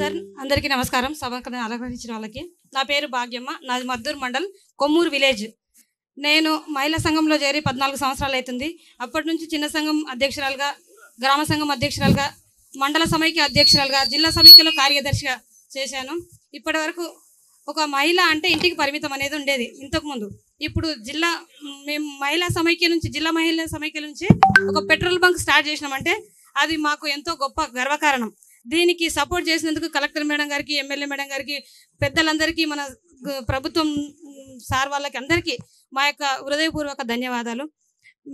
Sir అందరికీ నమస్కారం. సభకు అలంకరించిన వాళ్ళకి నా పేరు భాగ్యమ్మ, నాది మద్దూరు మండల్ కొమ్మూరు విలేజ్. నేను మహిళా సంఘంలో చేరి 14 సంవత్సరాలు అవుతుంది. అప్పటి నుంచి చిన్న సంఘం అధ్యక్షురాలుగా, గ్రామ సంఘం అధ్యక్షురాలుగా, మండల సమైక్య అధ్యక్షురాలుగా, జిల్లా సమైక్యలో కార్యదర్శిగా చేశాను. ఇప్పటి వరకు ఒక మహిళ అంటే ఇంటికి పరిమితం అనేది ఉండేది ఇంతకుముందు. ఇప్పుడు మేము మహిళా సమైక్య నుంచి, జిల్లా మహిళా సమైక్య నుంచి ఒక పెట్రోల్ బంక్ స్టార్ట్ చేసినామంటే అది మాకు ఎంతో గొప్ప గర్వకారణం. దీనికి సపోర్ట్ చేసినందుకు కలెక్టర్ మేడం గారికి, ఎమ్మెల్యే మేడం గారికి, పెద్దలందరికీ, మన ప్రభుత్వం సార్ వాళ్ళకి అందరికీ మా యొక్క హృదయపూర్వక ధన్యవాదాలు.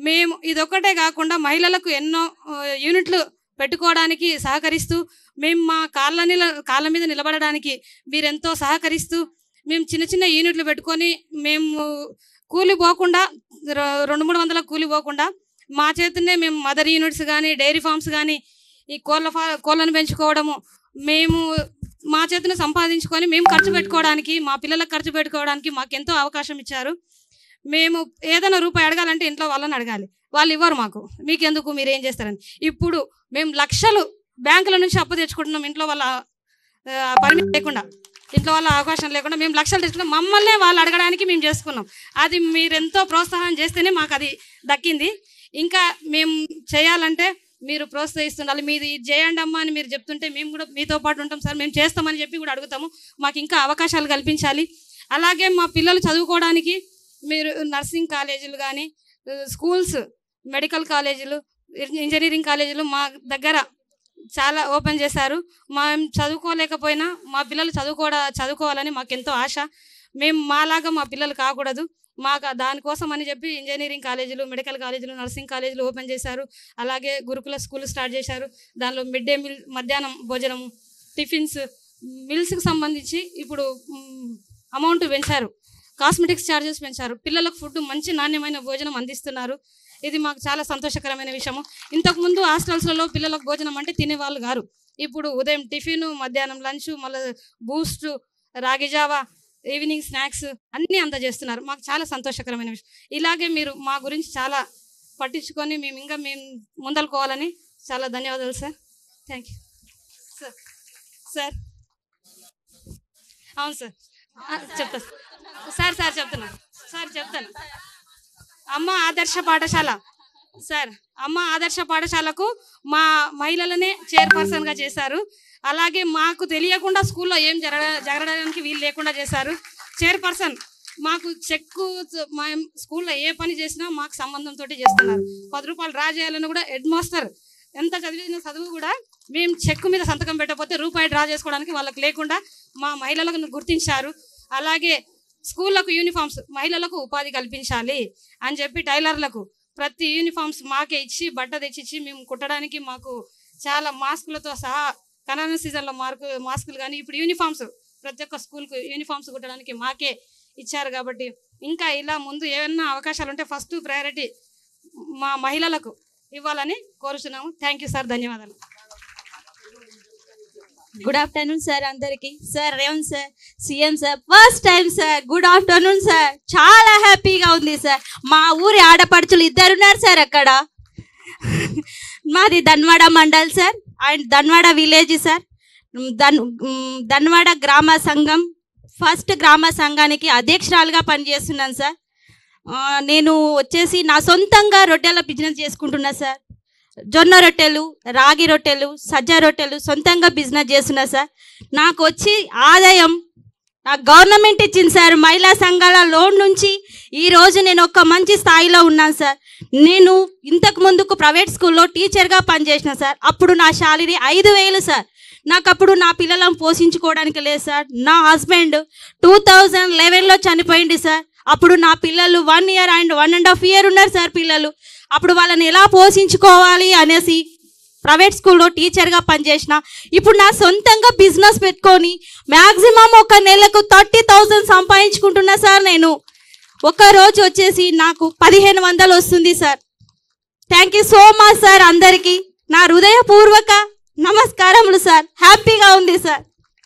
మేము ఇదొక్కటే కాకుండా మహిళలకు ఎన్నో యూనిట్లు పెట్టుకోవడానికి సహకరిస్తూ, మేము మా కాళ్ళ మీద నిలబడడానికి మీరెంతో సహకరిస్తూ, మేము చిన్న చిన్న యూనిట్లు పెట్టుకొని మేము కూలి పోకుండా 200-300 కూలి పోకుండా మా చేతినే మేము మదర్ యూనిట్స్ కానీ, డైరీ ఫార్మ్స్ కానీ, ఈ కోళ్ళను పెంచుకోవడము మేము మా చేతిని సంపాదించుకొని మేము ఖర్చు పెట్టుకోవడానికి, మా పిల్లలకు ఖర్చు పెట్టుకోవడానికి మాకు ఎంతో అవకాశం ఇచ్చారు. మేము ఏదైనా రూపాయి అడగాలంటే ఇంట్లో వాళ్ళని అడగాలి, వాళ్ళు ఇవ్వరు మాకు. మీకెందుకు, మీరు ఏం చేస్తారని. ఇప్పుడు మేము లక్షలు బ్యాంకుల నుంచి అప్పు తెచ్చుకుంటున్నాం, ఇంట్లో వాళ్ళ పర్మిషన్ లేకుండా, ఇంట్లో వాళ్ళ అవకాశం లేకుండా మేము లక్షలు తెచ్చుకున్నాం. మమ్మల్నే వాళ్ళు అడగడానికి మేము చేసుకున్నాం. అది మీరెంతో ప్రోత్సాహం చేస్తేనే మాకు అది దక్కింది. ఇంకా మేము చేయాలంటే మీరు ప్రోత్సహిస్తుండాలి. మీది చేయండి అమ్మా అని మీరు చెప్తుంటే మేము కూడా మీతో పాటు ఉంటాం సార్, మేము చేస్తామని చెప్పి కూడా అడుగుతాము. మాకు ఇంకా అవకాశాలు కల్పించాలి. అలాగే మా పిల్లలు చదువుకోవడానికి మీరు నర్సింగ్ కాలేజీలు కానీ, స్కూల్స్, మెడికల్ కాలేజీలు, ఇంజనీరింగ్ కాలేజీలు మా దగ్గర చాలా ఓపెన్ చేశారు. మేము చదువుకోలేకపోయినా మా పిల్లలు చదువుకోవాలని మాకు ఎంతో ఆశ. మేము మాలాగా మా పిల్లలు కాకూడదు, మాకు దానికోసం అని చెప్పి ఇంజనీరింగ్ కాలేజీలు, మెడికల్ కాలేజీలు, నర్సింగ్ కాలేజీలు ఓపెన్ చేశారు. అలాగే గురుకుల స్కూల్ స్టార్ట్ చేశారు. దానిలో మిడ్ డే మీల్, మధ్యాహ్నం భోజనము, టిఫిన్స్, మిల్స్కి సంబంధించి ఇప్పుడు అమౌంట్ పెంచారు. కాస్మెటిక్స్ ఛార్జెస్ పెంచారు. పిల్లలకు ఫుడ్, మంచి నాణ్యమైన భోజనం అందిస్తున్నారు. ఇది మాకు చాలా సంతోషకరమైన విషయము. ఇంతకుముందు హాస్టల్స్లలో పిల్లలకు భోజనం అంటే తినేవాళ్ళు గారు. ఇప్పుడు ఉదయం టిఫిన్, మధ్యాహ్నం లంచ్, మళ్ళీ బూస్ట్, రాగి జావా, ఈవినింగ్ స్నాక్స్ అన్నీ అందజేస్తున్నారు. మాకు చాలా సంతోషకరమైన విషయం. ఇలాగే మీరు మా గురించి చాలా పట్టించుకొని మేము ముందలుకోవాలని చాలా ధన్యవాదాలు సార్. Thank you sir. అవును సార్, చెప్తా సార్ చెప్తాను. అమ్మ ఆదర్శ పాఠశాల సార్, అమ్మ ఆదర్శ పాఠశాలకు మా మహిళలనే చైర్పర్సన్గా చేశారు. అలాగే మాకు తెలియకుండా స్కూల్లో ఏం జరగడానికి వీలు లేకుండా చేశారు. చైర్పర్సన్ మాకు చెక్కు, మా స్కూల్లో ఏ పని చేసినా మాకు సంబంధంతో చేస్తున్నారు. 10 రూపాయలు డ్రా చేయాలని కూడా హెడ్ మాస్టర్ ఎంత చదివిన చదువు కూడా మేము చెక్కు మీద సంతకం పెట్టకపోతే రూపాయి డ్రా చేసుకోవడానికి వాళ్ళకి లేకుండా మా మహిళలకు గుర్తించారు. అలాగే స్కూళ్ళకు యూనిఫామ్స్, మహిళలకు ఉపాధి కల్పించాలి అని చెప్పి టైలర్లకు ప్రతి యూనిఫామ్స్ మాకే ఇచ్చి, బట్ట తెచ్చిచ్చి మేము కుట్టడానికి మాకు చాలా మాస్కులతో సహా, కరోనా సీజన్లో మాస్కులు కానీ, ఇప్పుడు యూనిఫామ్స్ ప్రతి ఒక్క స్కూల్కు యూనిఫామ్స్ కుట్టడానికి మాకే ఇచ్చారు. కాబట్టి ఇంకా ఇలా ముందు ఏమైనా అవకాశాలు ఉంటే ఫస్ట్ ప్రయారిటీ మా మహిళలకు ఇవ్వాలని కోరుతున్నాము. థ్యాంక్ యూ సార్, ధన్యవాదాలు. గుడ్ ఆఫ్టర్నూన్ సార్ అందరికి. Sir Revanth sir, CM sir, first time sir. Good afternoon sir. చాలా హ్యాపీగా ఉంది సార్. మా ఊరి ఆడపడుచులు 2 ఉన్నారు సార్ అక్కడ. మాది Dhanwada mandal sir and Dhanwada village sir. Dhanwada గ్రామ సంఘం ఫస్ట్ గ్రామ సంఘానికి అధ్యక్షురాలుగా పనిచేస్తున్నాను సార్. నేను వచ్చేసి నా సొంతంగా రొట్టెల బిజినెస్ చేసుకుంటున్నా సార్. జొన్న రొట్టెలు, రాగి రొట్టెలు, సజ్జ రొట్టెలు సొంతంగా బిజినెస్ చేస్తున్నా సార్. నాకు వచ్చి ఆదాయం నాకు గవర్నమెంట్ ఇచ్చింది సార్. మహిళా సంఘాల లోన్ నుంచి ఈరోజు నేను ఒక మంచి స్థాయిలో ఉన్నాను సార్. నేను ఇంతకు ముందుకు ప్రైవేట్ స్కూల్లో టీచర్గా పనిచేసిన సార్. అప్పుడు నా శాలరీ 5,000 సార్. నాకు అప్పుడు నా పిల్లలను పోషించుకోవడానికి లేదు సార్. నా హస్బెండ్ 2011లో చనిపోయింది సార్. అప్పుడు నా పిల్లలు 1 year అండ్ 1.5 year ఉన్నారు సార్ పిల్లలు. అప్పుడు వాళ్ళని ఎలా పోషించుకోవాలి అనేసి ప్రైవేట్ స్కూల్లో టీచర్గా పనిచేసిన. ఇప్పుడు నా సొంతంగా బిజినెస్ పెట్టుకొని మ్యాక్సిమం ఒక నెలకు 30,000 సంపాదించుకుంటున్నా సార్. నేను ఒక రోజు వచ్చేసి నాకు 1,500 వస్తుంది sir. Thank you so much sir. అందరికీ నా హృదయపూర్వక నమస్కారములు సార్. హ్యాపీగా ఉంది సార్.